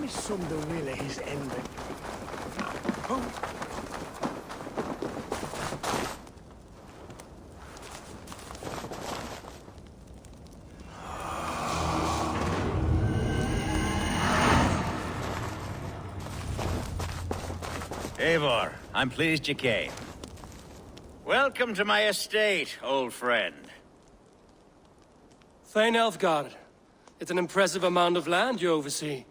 me some the will of his envy. Eivor, I'm pleased you came. Welcome to my estate, old friend. Thane Elfgard. It's an impressive amount of land you oversee.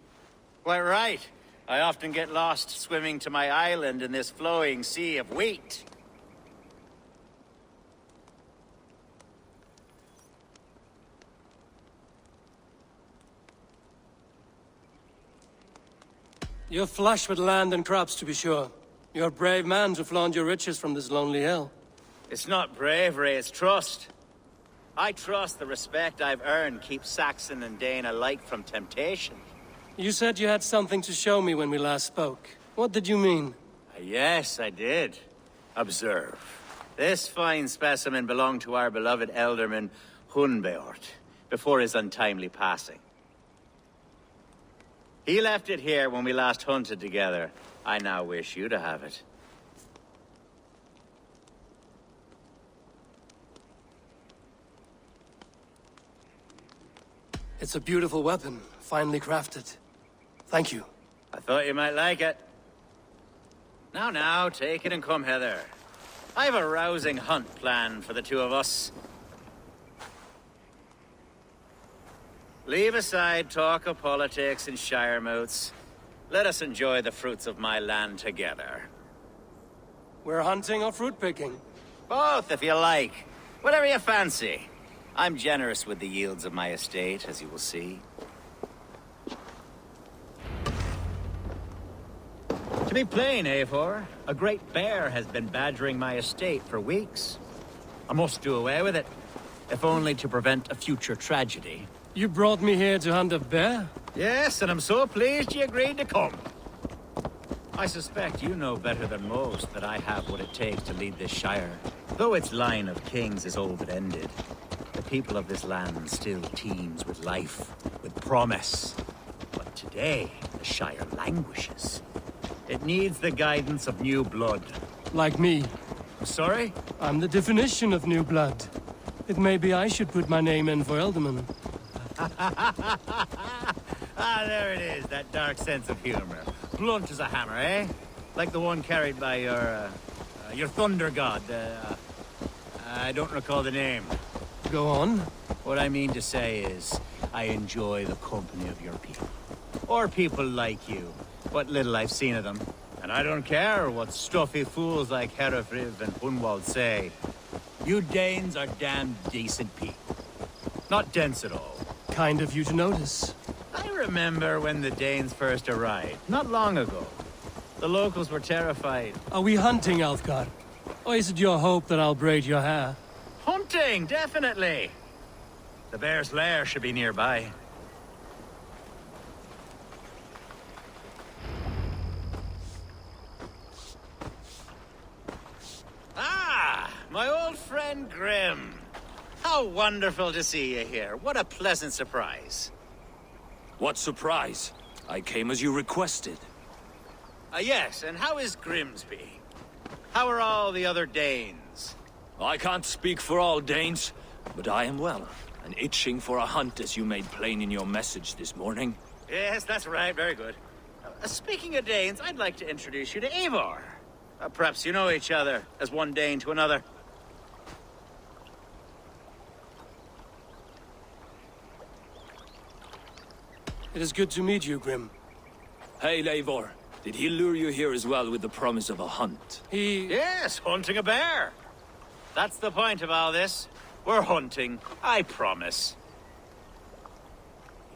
Quite right. I often get lost swimming to my island in this flowing sea of wheat. You're flush with land and crops, to be sure. You're a brave man to flaunt your riches from this lonely hill. It's not bravery, it's trust. I trust the respect I've earned keeps Saxon and Dane alike from temptation. You said you had something to show me when we last spoke. What did you mean? Yes, I did. Observe. This fine specimen belonged to our beloved elderman, Hunbeort, before his untimely passing. He left it here when we last hunted together. I now wish you to have it. It's a beautiful weapon, finely crafted. Thank you. I thought you might like it. Now, take it and come hither. I have a rousing hunt planned for the two of us. Leave aside talk of politics and shire moats. Let us enjoy the fruits of my land together. We're hunting or fruit picking? Both, if you like. Whatever you fancy. I'm generous with the yields of my estate, as you will see. To be plain, Eivor, a great bear has been badgering my estate for weeks. I must do away with it, if only to prevent a future tragedy. You brought me here to hunt a bear? Yes, and I'm so pleased you agreed to come. I suspect you know better than most that I have what it takes to lead this shire. Though its line of kings is all but ended, the people of this land still teems with life, with promise. But today, the shire languishes. It needs the guidance of new blood. Like me. Sorry? I'm the definition of new blood. It may be I should put my name in for Elderman. There it is, that dark sense of humor. Blunt as a hammer, eh? Like the one carried by your thunder god. I don't recall the name. Go on. What I mean to say is, I enjoy the company of your people. Or people like you. What little I've seen of them. And I don't care what stuffy fools like Herefrith and Hunwald say. You Danes are damn decent people. Not dense at all. Kind of you to notice. I remember when the Danes first arrived, not long ago. The locals were terrified. Are we hunting, Elfgard? Or is it your hope that I'll braid your hair? Hunting, definitely! The bear's lair should be nearby. Ah! My old friend Grim. How wonderful to see you here. What a pleasant surprise. What surprise? I came as you requested. Yes, and how is Grimsby? How are all the other Danes? I can't speak for all Danes, but I am well, and itching for a hunt as you made plain in your message this morning. Yes, that's right. Very good. Speaking of Danes, I'd like to introduce you to Eivor. Perhaps you know each other, as one Dane to another. It is good to meet you, Grim. Hey, Eivor. Did he lure you here as well with the promise of a hunt? Yes, hunting a bear. That's the point of all this. We're hunting, I promise.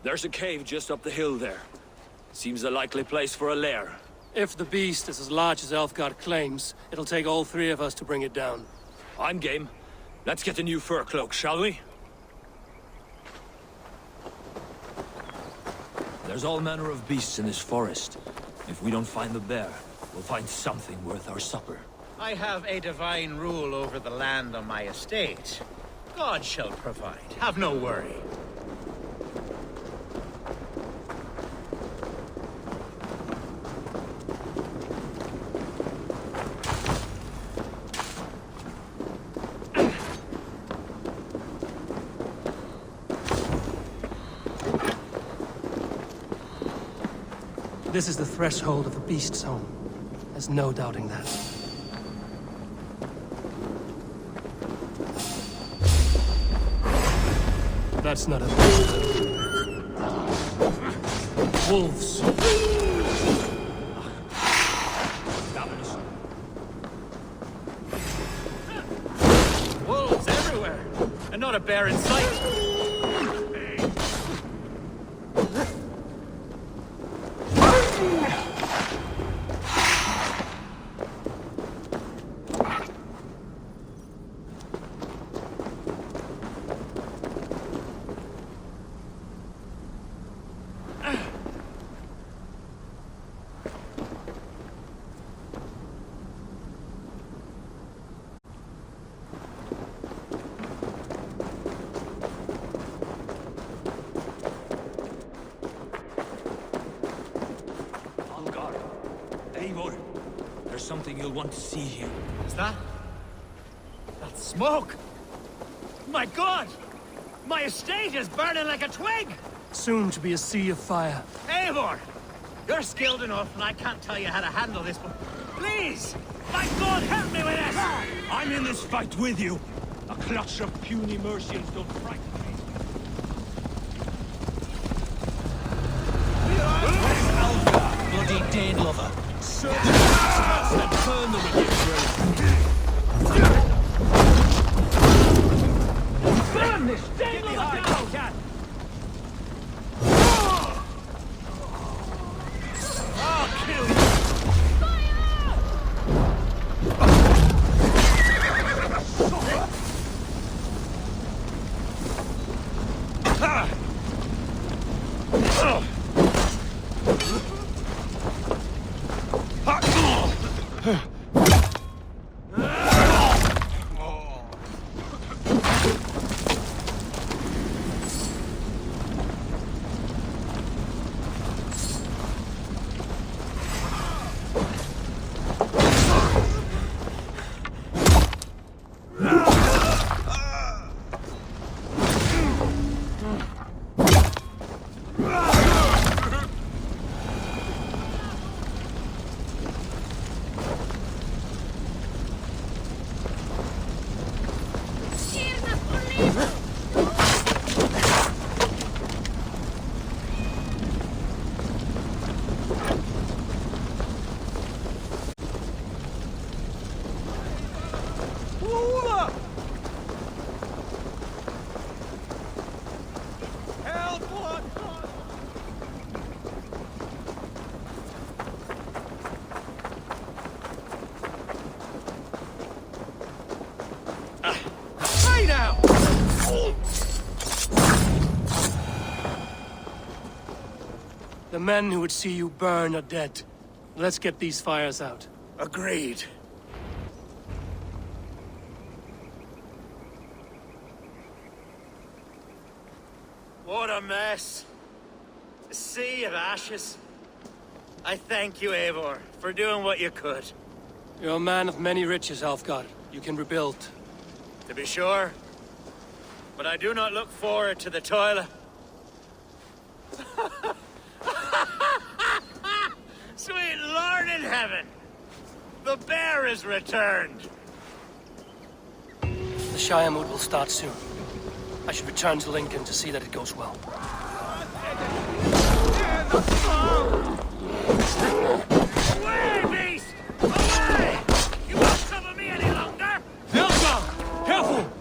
There's a cave just up the hill there. Seems a likely place for a lair. If the beast is as large as Elfgard claims, it'll take all three of us to bring it down. I'm game. Let's get a new fur cloak, shall we? There's all manner of beasts in this forest. If we don't find the bear, we'll find something worth our supper. I have a divine rule over the land on my estate. God shall provide. Have no worry. This is the threshold of the beast's home. There's no doubting that. That's not a beast. Wolves. Wolves everywhere, and not a bear in sight. Eivor, there's something you'll want to see here. Is that? That's smoke! My God! My estate is burning like a twig! Soon to be a sea of fire. Eivor! You're skilled enough, and I can't tell you how to handle this, but please! My God, help me with this! I'm in this fight with you. A clutch of puny Mercians don't frighten me. Where's Alva, bloody Dane lover? Search the bastards and burn them with your burn this Dane lover down! I'll kill you! The men who would see you burn are dead. Let's get these fires out. Agreed. What a mess. A sea of ashes. I thank you, Eivor, for doing what you could. You're a man of many riches, Alfgard. You can rebuild. To be sure. But I do not look forward to the toil. Sweet Lord in heaven! The bear is returned! The Shire mood will start soon. I should return to Lincoln to see that it goes well. Away, beast! Away! You won't trouble me any longer! Helga! Careful!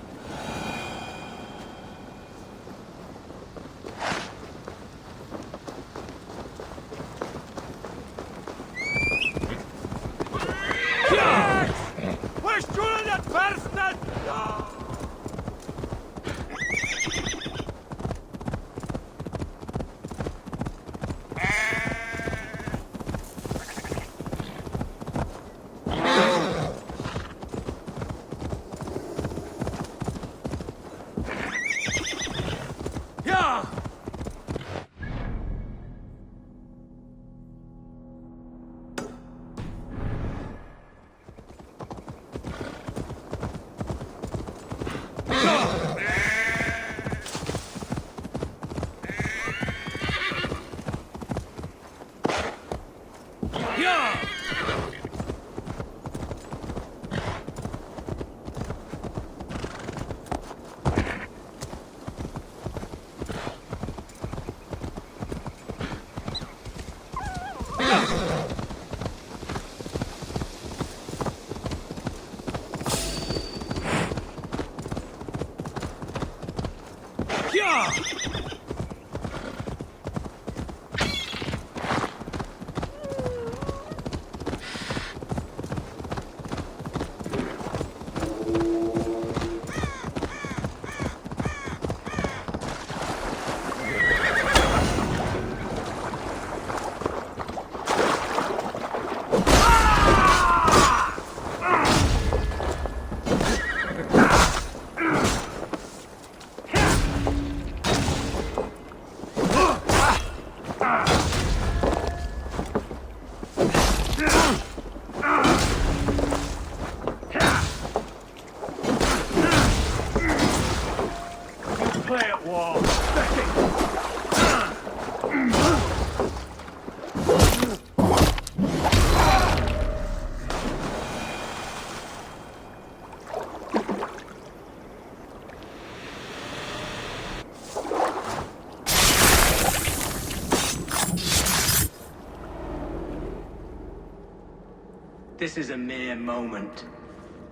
This is a mere moment.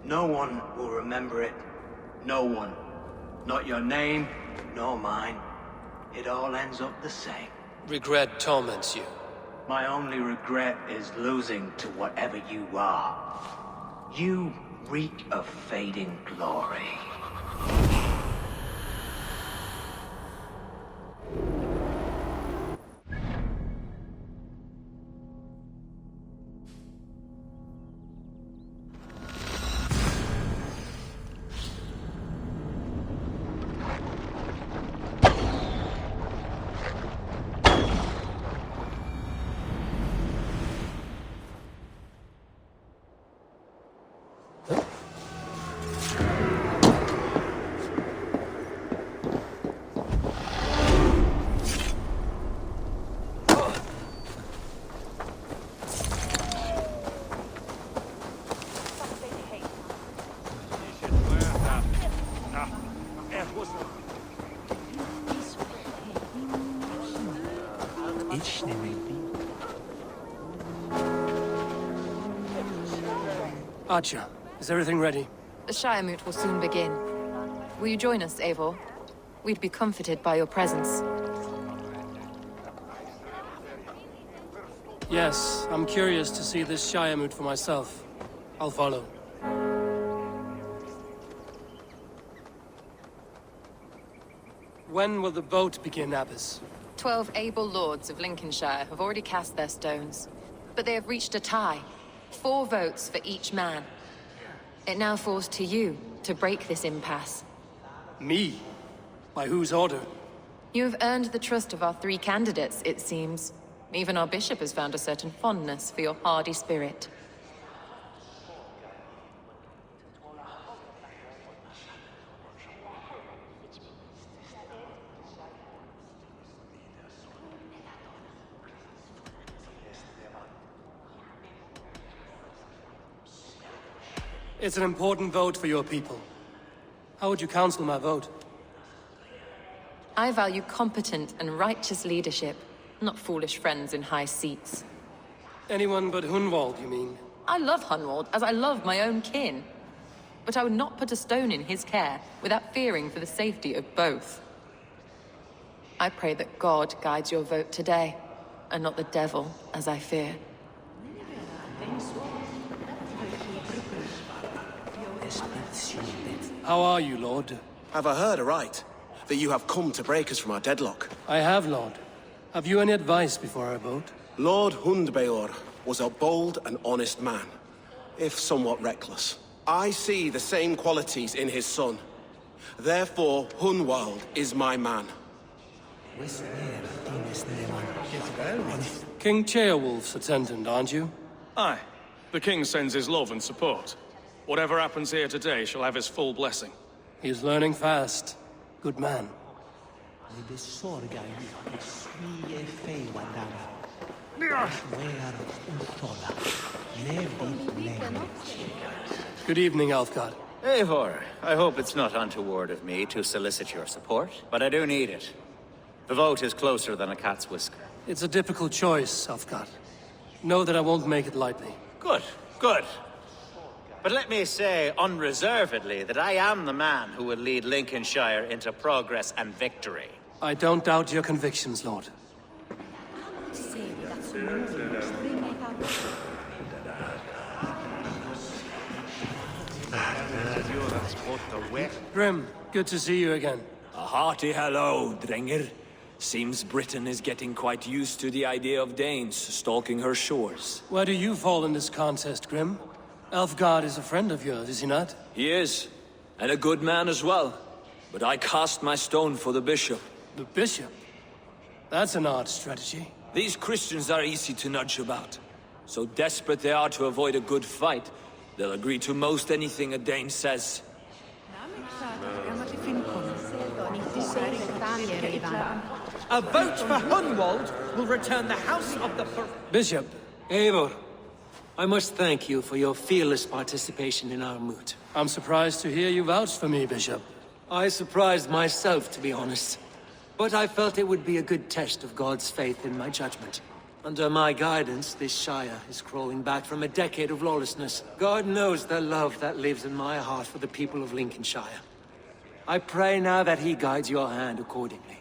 No one will remember it. No one. Not your name, nor mine. It all ends up the same. Regret torments you. My only regret is losing to whatever you are. You reek of fading glory. Archer, is everything ready? The Shiremoot will soon begin. Will you join us, Eivor? We'd be comforted by your presence. Yes, I'm curious to see this Shiremoot for myself. I'll follow. When will the vote begin, Abbess? 12 able lords of Lincolnshire have already cast their stones, but they have reached a tie. 4 votes for each man. It now falls to you to break this impasse. Me? By whose order? You have earned the trust of our 3 candidates, it seems. Even our bishop has found a certain fondness for your hardy spirit. It's an important vote for your people. How would you counsel my vote? I value competent and righteous leadership, not foolish friends in high seats. Anyone but Hunwald, you mean? I love Hunwald as I love my own kin. But I would not put a stone in his care without fearing for the safety of both. I pray that God guides your vote today, and not the devil, as I fear. How are you, Lord? Have I heard aright? That you have come to break us from our deadlock? I have, Lord. Have you any advice before I vote? Lord Hundbeor was a bold and honest man, if somewhat reckless. I see the same qualities in his son. Therefore, Hunwald is my man. King Ceolwulf's attendant, aren't you? Aye. The king sends his love and support. Whatever happens here today shall have his full blessing. He's learning fast. Good man. Good evening, Alfgard. Eivor, I hope it's not untoward of me to solicit your support, but I do need it. The vote is closer than a cat's whisker. It's a difficult choice, Alfgard. Know that I won't make it lightly. Good, good. But let me say unreservedly that I am the man who will lead Lincolnshire into progress and victory. I don't doubt your convictions, Lord. Grim, good to see you again. A hearty hello, Drenger. Seems Britain is getting quite used to the idea of Danes stalking her shores. Where do you fall in this contest, Grim? Alfgard is a friend of yours, is he not? He is, and a good man as well. But I cast my stone for the bishop. The bishop? That's an odd strategy. These Christians are easy to nudge about. So desperate they are to avoid a good fight, they'll agree to most anything a Dane says. A vote for Hunwald will return the House of the... Bishop, Eivor, I must thank you for your fearless participation in our moot. I'm surprised to hear you vouch for me, Bishop. I surprised myself, to be honest. But I felt it would be a good test of God's faith in my judgment. Under my guidance, this Shire is crawling back from a decade of lawlessness. God knows the love that lives in my heart for the people of Lincolnshire. I pray now that he guides your hand accordingly.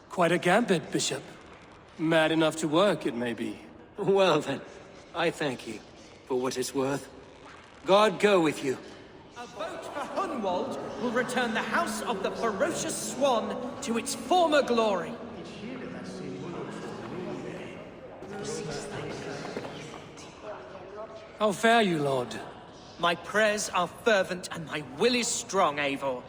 Quite a gambit, Bishop. Mad enough to work, it may be. Well then, I thank you for what it's worth. God go with you. A vote for Hunwald will return the House of the Ferocious Swan to its former glory. How fare you, Lord? My prayers are fervent and my will is strong, Eivor.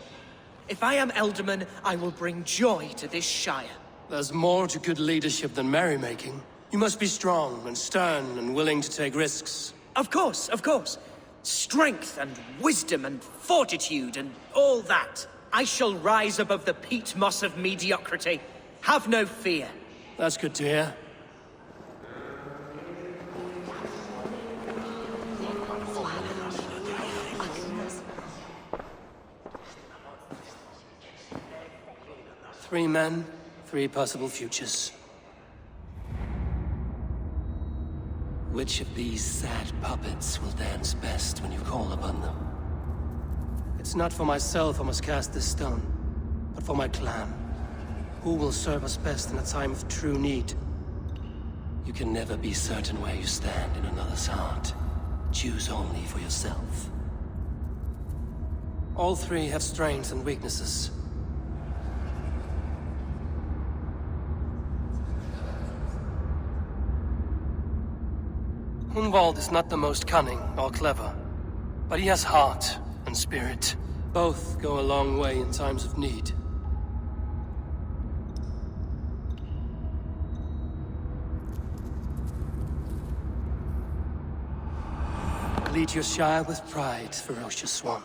If I am Elderman, I will bring joy to this Shire. There's more to good leadership than merrymaking. You must be strong and stern and willing to take risks. Of course, of course. Strength and wisdom and fortitude and all that. I shall rise above the peat moss of mediocrity. Have no fear. That's good to hear. Three men, three possible futures. Which of these sad puppets will dance best when you call upon them? It's not for myself I must cast this stone, but for my clan. Who will serve us best in a time of true need? You can never be certain where you stand in another's heart. Choose only for yourself. All three have strengths and weaknesses. Hunwald is not the most cunning or clever, but he has heart and spirit. Both go a long way in times of need. Lead your Shire with pride, Ferocious Swan.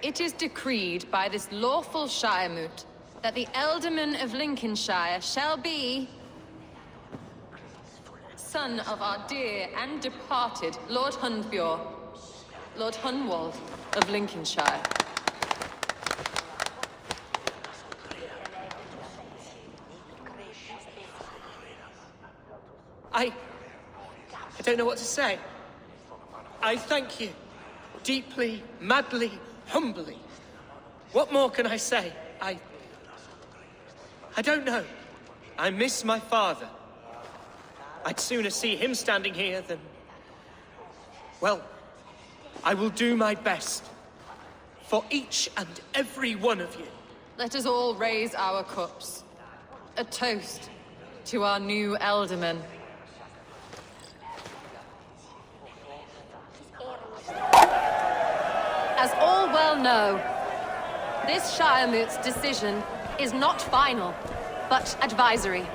It is decreed by this lawful Shiremoot that the Ealdorman of Lincolnshire shall be son of our dear and departed Lord Hunbjorn, Lord Hunwald of Lincolnshire. I don't know what to say. I thank you. Deeply, madly, humbly. What more can I say? I don't know. I miss my father. I'd sooner see him standing here than... Well, I will do my best. For each and every one of you. Let us all raise our cups. A toast to our new Ealdorman. As all well know, this Shiremoot's decision is not final, but advisory.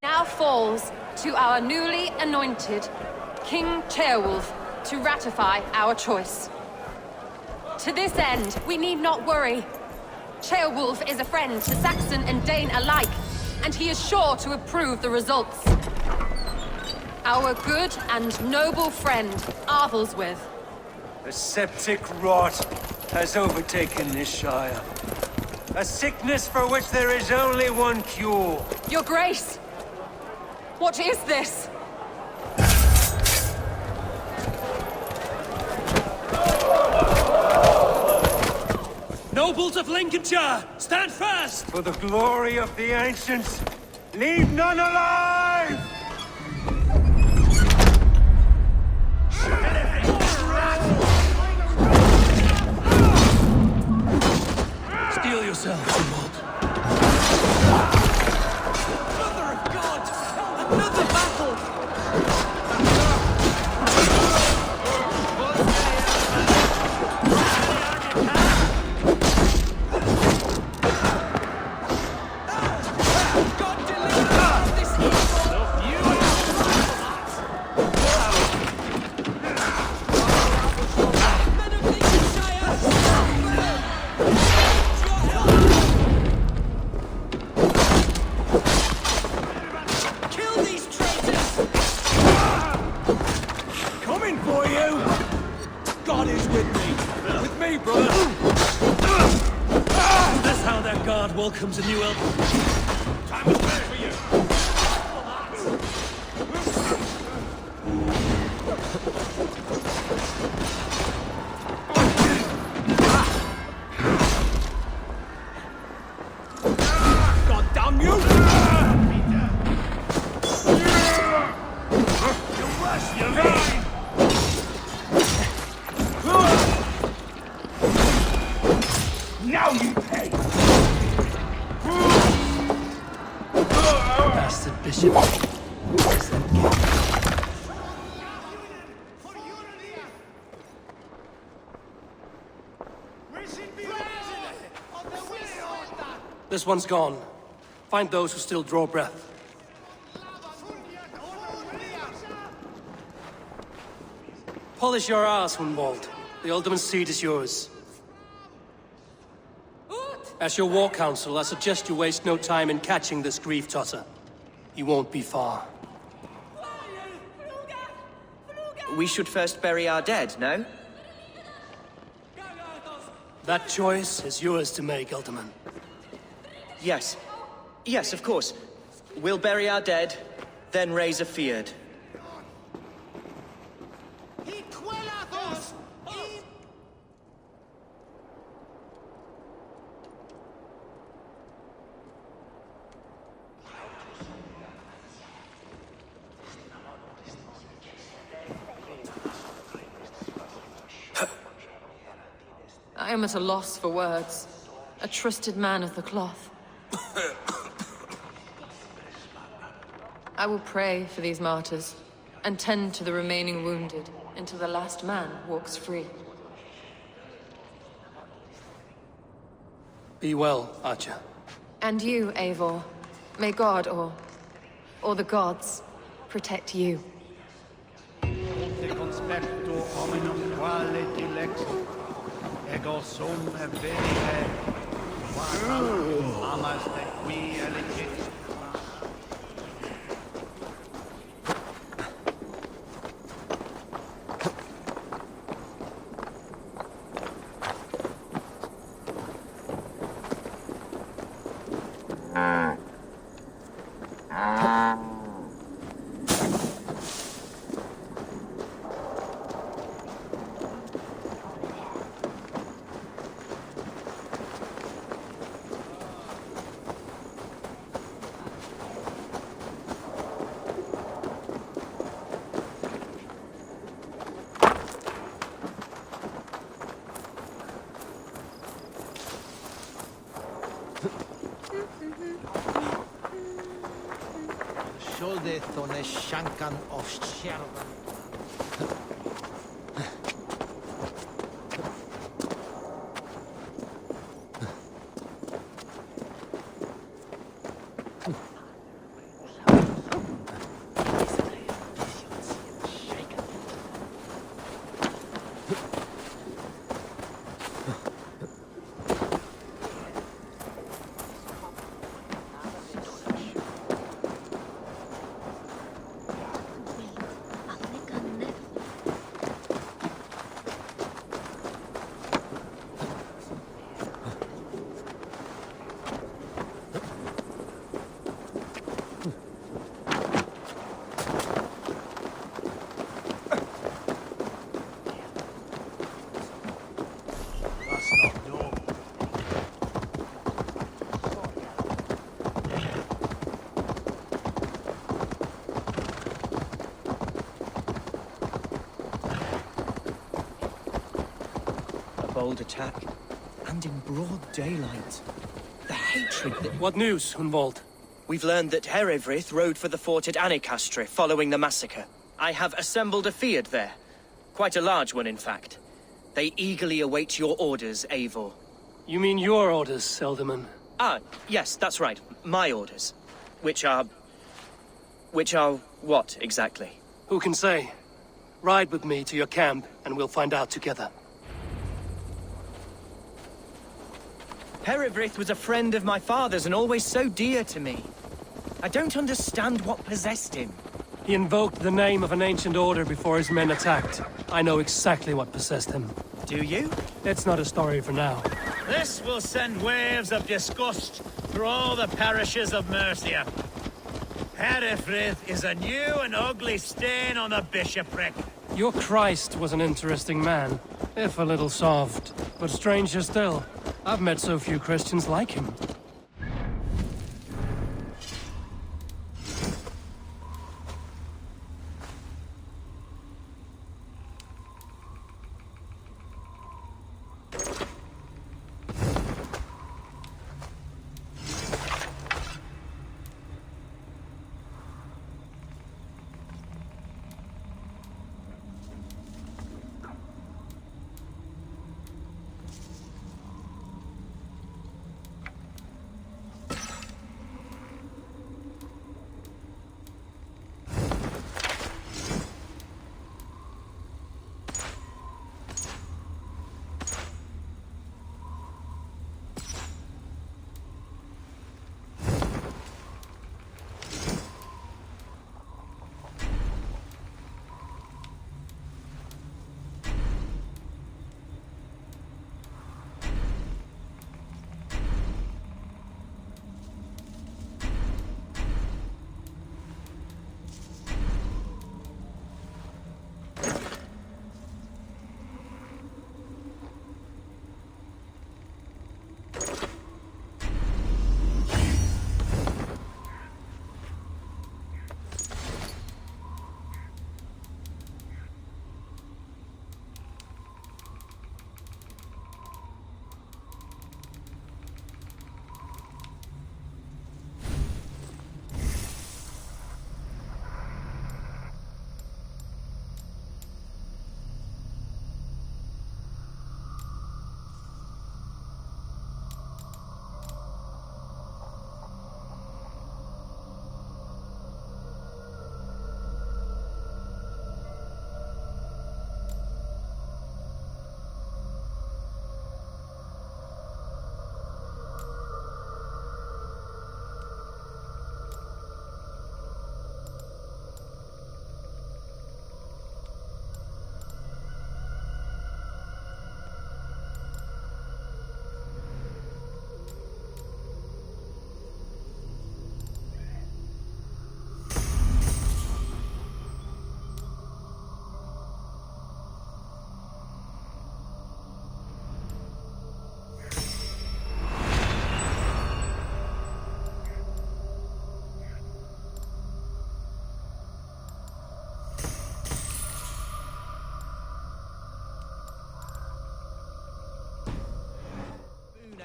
Now falls to our newly anointed King Ceolwulf to ratify our choice. To this end, we need not worry. Ceolwulf is a friend to Saxon and Dane alike, and he is sure to approve the results. Our good and noble friend, Arthelswith. A septic rot has overtaken this Shire. A sickness for which there is only one cure. Your Grace! What is this? Nobles of Lincolnshire, stand fast! For the glory of the ancients, leave none alive! Steel yourself, Hunwald. Mother of God! Another battle! God deliver us from this evil! Men of Lincolnshire! Kill these traitors! way, brother! That's how that guard welcomes a new elf. Time is spent for you! God damn you! You rush, you line! Now you pay! Bastard bishop. This one's gone. Find those who still draw breath. Polish your ass, Hunwald. The Alderman's seat is yours. As your war council, I suggest you waste no time in catching this grief tosser. He won't be far. We should first bury our dead, no? That choice is yours to make, Alderman. Yes. Yes, of course. We'll bury our dead, then raise a feared. I am at a loss for words. A trusted man of the cloth. I will pray for these martyrs, and tend to the remaining wounded, until the last man walks free. Be well, Archer. And you, Eivor. May God, or the gods, protect you. Ego sum venire, amas de qui elegit. Solde thone shankan of shervan. Bold attack, and in broad daylight. The hatred that... What news, Hunwald? We've learned that Herefrith rode for the fort at Annikastre following the massacre. I have assembled a feared there. Quite a large one, in fact. They eagerly await your orders, Eivor. You mean your orders, Alderman? Ah, yes, that's right. My orders. Which are what, exactly? Who can say? Ride with me to your camp, and we'll find out together. Herefrith was a friend of my father's and always so dear to me. I don't understand what possessed him. He invoked the name of an ancient order before his men attacked. I know exactly what possessed him. Do you? It's not a story for now. This will send waves of disgust through all the parishes of Mercia. Herefrith is a new and ugly stain on the bishopric. Your Christ was an interesting man, if a little soft. But stranger still, I've met so few Christians like him.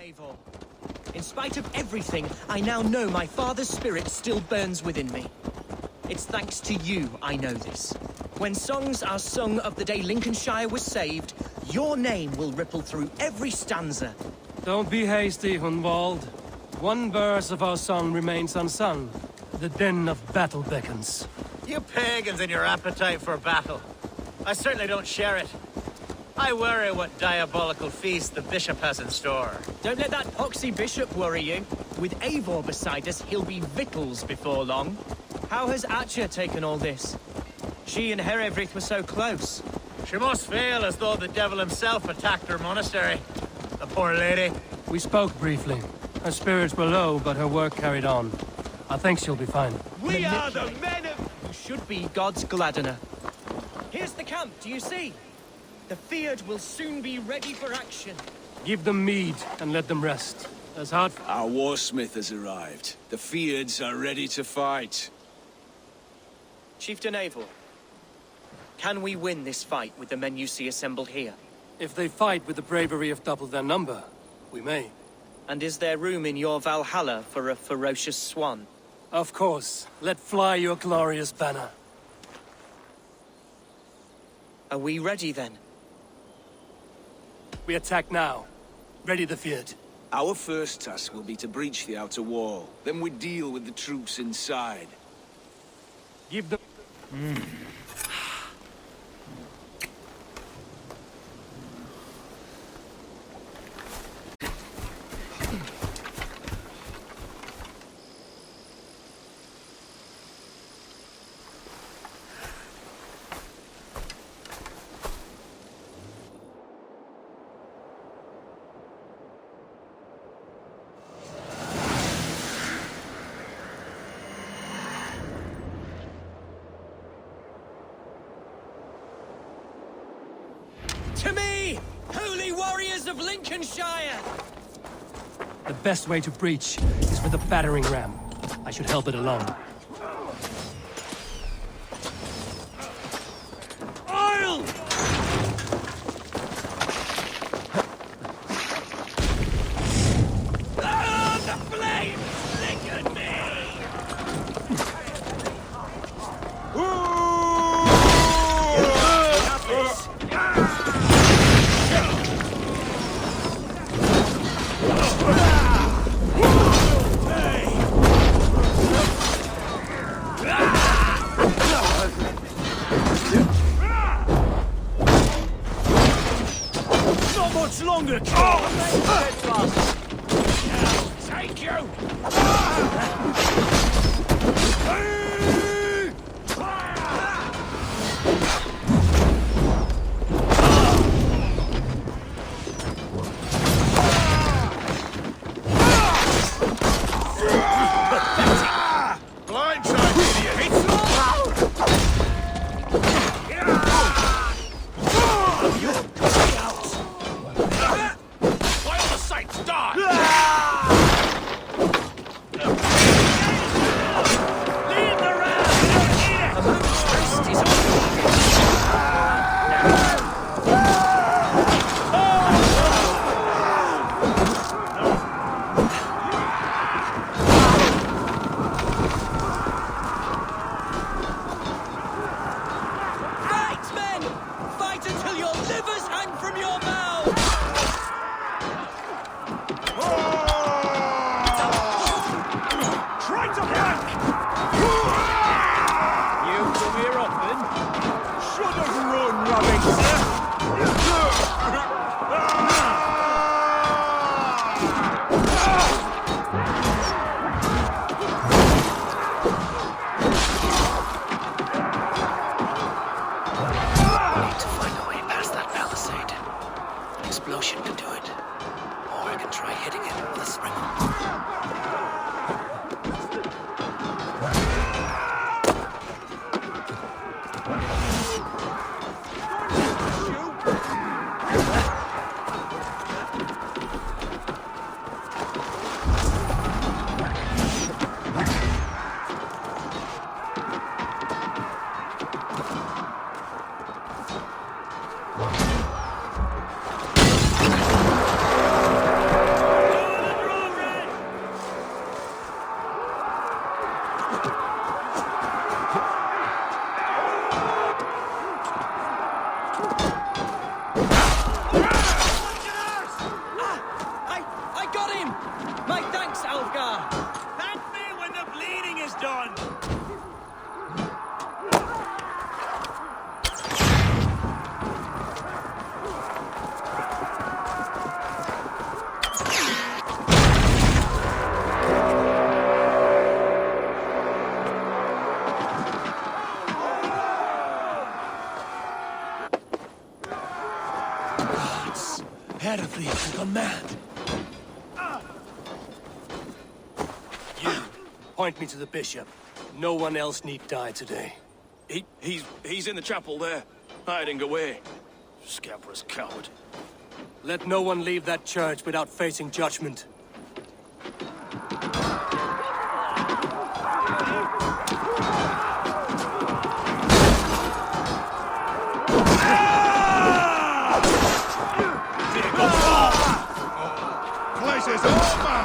Eivor. In spite of everything, I now know my father's spirit still burns within me. It's thanks to you I know this. When songs are sung of the day Lincolnshire was saved, your name will ripple through every stanza. Don't be hasty, Hunwald. One verse of our song remains unsung. The din of battle beckons. You pagans and your appetite for battle. I certainly don't share it. I worry what diabolical feast the bishop has in store. Don't let that poxy bishop worry you. With Eivor beside us, he'll be victuals before long. How has Atcha taken all this? She and Herefrith were so close. She must feel as though the devil himself attacked her monastery. The poor lady. We spoke briefly. Her spirits were low, but her work carried on. I think she'll be fine. We are the men of... You should be God's gladdener. Here's the camp, do you see? The Field will soon be ready for action. Give them mead and let them rest. As hard... Our warsmith has arrived. The Fields are ready to fight. Chieftain Eivor, can we win this fight with the men you see assembled here? If they fight with the bravery of double their number, we may. And is there room in your Valhalla for a ferocious swan? Of course. Let fly your glorious banner. Are we ready then? We attack now. Ready the Field. Our first task will be to breach the outer wall. Then we deal with the troops inside. Give them... To me, holy warriors of Lincolnshire! The best way to breach is with a battering ram. I should help it along. Oil! Ah, the flames lick at me! Not much longer, kid! Take you! Blindside, idiot! Why all the sights die? Leave the ram! We don't need it! Right, men! Fight until your livers hang from your mouths! Try to flank! You come here often? Should have run, Need to find a way past that palisade. An explosion can do it. Or I can try hitting it with a spring. I got him! My thanks, Alfgar! Thank me when the bleeding is done! Herefrith has gone mad. You, point me to the bishop. No one else need die today. He's in the chapel there, hiding away. Scabrous coward. Let no one leave that church without facing judgment. Place is over!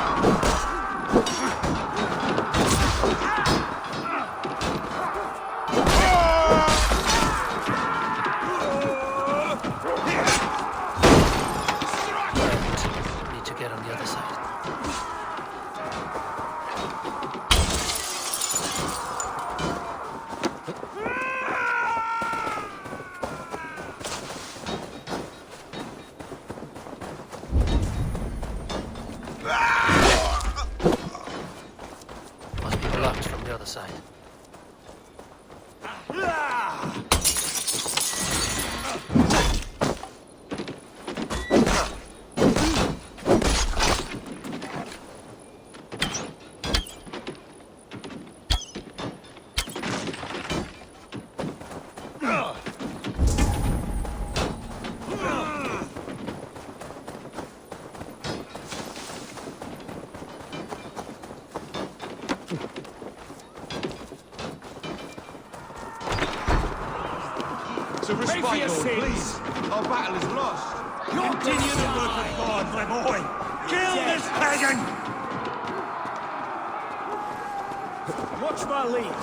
Need to get on the other side. So respite, Lord, please. Our battle is lost. Continue the work of God, my boy! Kill this pagan! Watch my lead.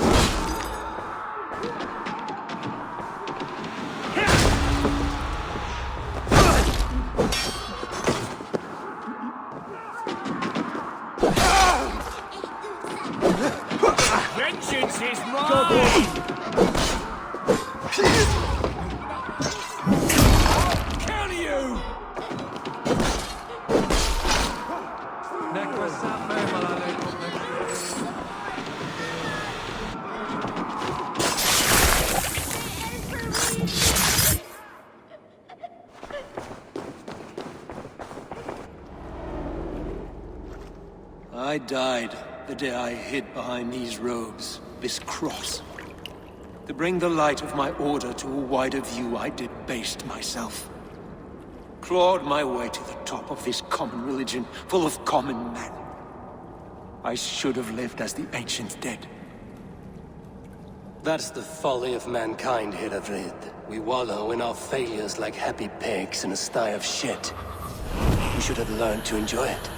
Vengeance is mine! Kill you! I died the day I hid behind these robes, this cross. To bring the light of my order to a wider view, I debased myself. Clawed my way to the top of this common religion, full of common men. I should have lived as the ancient dead. That's the folly of mankind, Herefrith. We wallow in our failures like happy pigs in a sty of shit. We should have learned to enjoy it.